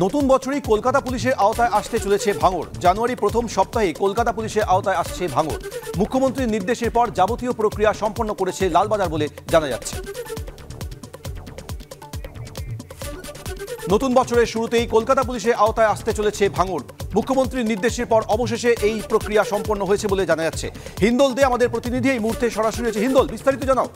নতুন বছরেই কলকাতা পুলিশের আওতায় আসতে চলেছে ভাঙড়। জানুয়ারি প্রথম সপ্তাহে কলকাতা পুলিশের আওতায় আসছে ভাঙড়। মুখ্যমন্ত্রীর নির্দেশের পর যাবতীয় প্রক্রিয়া সম্পন্ন করেছে লালবাজার বলে জানা যাচ্ছে। নতুন বছরের শুরুতেই কলকাতা পুলিশের আওতায় আসতে চলেছে ভাঙড়। মুখ্যমন্ত্রীর নির্দেশের পর অবশেষে এই প্রক্রিয়া সম্পন্ন হয়েছে বলে জানা যাচ্ছে। হিন্দল দে আমাদের প্রতিনিধি এই মুহূর্তে সরাসরি আছে। হিন্দল, বিস্তারিত জানাও।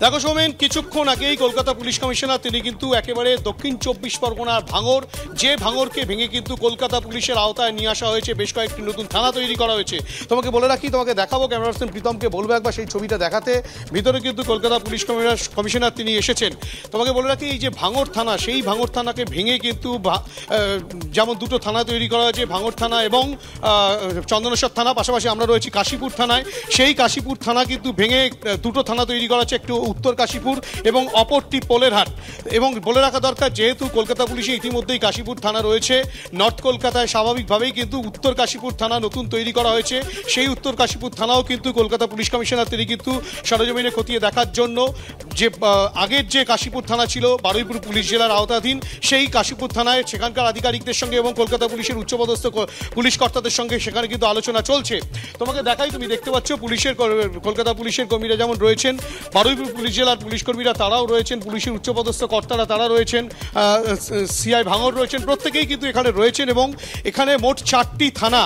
দেখো সৌমেন, কিছুক্ষণ আগেই কলকাতা পুলিশ কমিশনার তিনি কিন্তু একেবারে দক্ষিণ 24 পরগনার ভাঙড়, যে ভাঙড়কে ভেঙে কিন্তু কলকাতা পুলিশের আওতায় নিয়ে আসা হয়েছে, বেশ কয়েকটি নতুন থানা তৈরি করা হয়েছে। তোমাকে বলে রাখি, তোমাকে দেখাবো, ক্যামেরা পার্সন প্রীতমকে বলবো একবার সেই ছবিটা দেখাতে। ভিতরে কিন্তু কলকাতা পুলিশ কমিশনার তিনি এসেছেন। তোমাকে বলে রাখি, এই যে ভাঙড় থানা, সেই ভাঙড় থানাকে ভেঙে কিন্তু যেমন দুটো থানা তৈরি করা হয়েছে, ভাঙড় থানা এবং চন্দনেশ্বর থানা, পাশাপাশি আমরা রয়েছি কাশীপুর থানায়। সেই কাশীপুর থানা কিন্তু ভেঙে দুটো থানা তৈরি করা হচ্ছে, একটু উত্তর কাশীপুর এবং অপরটি পোলেরহাট। এবং বলে রাখা দরকার, যেহেতু কলকাতা পুলিশে ইতিমধ্যেই কাশীপুর থানা রয়েছে, নর্থ কলকাতায় স্বাভাবিকভাবেই কিন্তু উত্তর কাশীপুর থানা নতুন তৈরি করা হয়েছে। সেই উত্তর কাশীপুর থানাও কিন্তু কলকাতা পুলিশ কমিশনার তিনি কিন্তু সরেজমিনে খতিয়ে দেখার জন্য, যে আগের যে কাশীপুর থানা ছিল বারুইপুর পুলিশ জেলার আওতাধীন, সেই কাশীপুর থানায় সেখানকার আধিকারিকদের সঙ্গে এবং কলকাতা পুলিশের উচ্চপদস্থ পুলিশ কর্তাদের সঙ্গে সেখানে কিন্তু আলোচনা চলছে। তোমাকে দেখাই, তুমি দেখতে পাচ্ছ কলকাতা পুলিশের কর্মীরা যেমন রয়েছেন, বারুইপুর পুলিশ জেলার পুলিশ কর্মীরা তারাও রয়েছেন, পুলিশের উচ্চপদস্থ কর্তারা তারা রয়েছেন, সিআই ভাঙড় রয়েছেন, প্রত্যেকেই কিন্তু এখানে রয়েছেন। এবং এখানে মোট 4টি থানা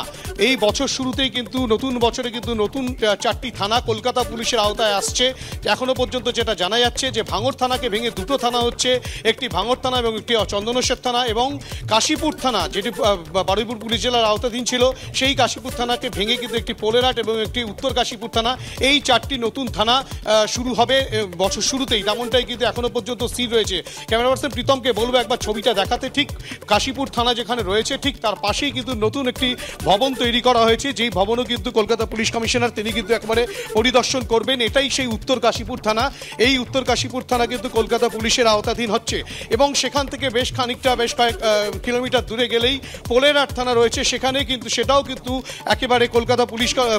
এই বছর শুরুতেই কিন্তু, নতুন বছরে কিন্তু নতুন 4টি থানা কলকাতা পুলিশের আওতায় আসছে। এখনো পর্যন্ত যেটা জানা যাচ্ছে যে ভাঙড় থানাকে ভেঙে দুটো থানা হচ্ছে, একটি ভাঙড় থানা এবং একটি চন্দনেশ্বর থানা, এবং কাশীপুর থানা যেটি বারুইপুর পুলিশ জেলার আওতাধীন ছিল, সেই কাশীপুর থানাকে ভেঙে কিন্তু একটি পোলেরহাট এবং একটি উত্তর কাশীপুর থানা, এই 4টি নতুন থানা শুরু হবে বছর শুরুতেই, তেমনটাই কিন্তু এখনো পর্যন্ত স্থির রয়েছে। ক্যামেরা পার্সন প্রীতমকে বলবো একবার ছবিটা দেখাতে। ঠিক কাশীপুর থানা যেখানে রয়েছে, ঠিক তার পাশেই কিন্তু নতুন একটি ভবন তৈরি করা হয়েছে, যেই ভবনও কিন্তু কলকাতা পুলিশ কমিশনার তিনি কিন্তু একবারে পরিদর্শন করবেন। এটাই সেই উত্তর কাশীপুর থানা। এই উত্তর কাশীপুর থানা কিন্তু কলকাতা পুলিশের আওতাধীন হচ্ছে, এবং সেখান থেকে বেশ কয়েক কিলোমিটার দূরে গেলেই পোলেরহাট থানা রয়েছে, সেখানে কিন্তু সেটাও কিন্তু একেবারে কলকাতা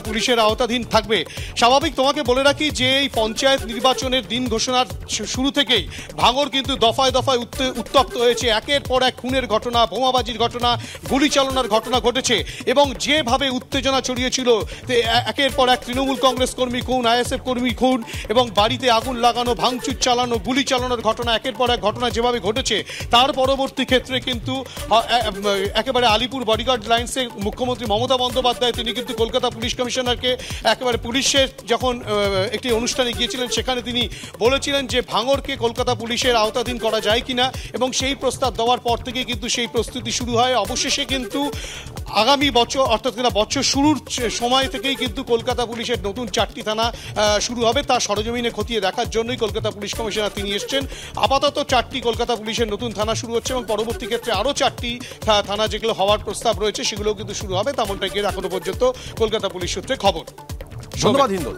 পুলিশের আওতাধীন থাকবে। স্বাভাবিক, তোমাকে বলে রাখি যে এই পঞ্চায়েত নির্বাচনের দিন ঘোষণার শুরু থেকেই ভাঙড় কিন্তু দফায় দফায় উত্তপ্ত হয়েছে। একের পর এক খুনের ঘটনা, বোমাবাজির ঘটনা, গুলি চালনার ঘটনা ঘটেছে, এবং যেভাবে উত্তেজনা ছড়িয়েছিল, একের পর এক তৃণমূল কংগ্রেস কর্মী খুন, আইএসএফ কর্মী খুন, এবং বাড়িতে আগুন লাগানো, ভাঙচুর চালানো, গুলি চালানোর ঘটনা, একের পর এক ঘটনা যেভাবে ঘটেছে, তার পরবর্তী ক্ষেত্রে কিন্তু একেবারে আলিপুর বডিগার্ড লাইন্সে মুখ্যমন্ত্রী মমতা বন্দ্যোপাধ্যায় তিনি কিন্তু কলকাতা পুলিশ কমিশনারকে একেবারে পুলিশের যখন একটি অনুষ্ঠানে গিয়েছিলেন, সেখানে তিনি বলেছিলেন যে ভাঙড়কে কলকাতা পুলিশের আওতাধীন করা যায় কিনা, এবং সেই প্রস্তাব দেওয়ার পর থেকে কিন্তু সেই প্রস্তুতি শুরু হয়। অবশেষে কিন্তু আগামী বছর, অর্থাৎ বছর শুরুর সময় থেকেই কিন্তু কলকাতা পুলিশের নতুন 4টি থানা শুরু হবে। তার সরজমিনে খতিয়ে দেখার জন্যই কলকাতা পুলিশ কমিশনার তিনি এসছেন। আপাতত 4টি কলকাতা পুলিশের নতুন থানা শুরু হচ্ছে, এবং পরবর্তী ক্ষেত্রে আরও 4টি থানা যেগুলো হওয়ার প্রস্তাব রয়েছে সেগুলোও কিন্তু শুরু হবে, তেমনটাই এখনো পর্যন্ত কলকাতা পুলিশ সূত্রে খবর। ধন্যবাদ হিন্দল।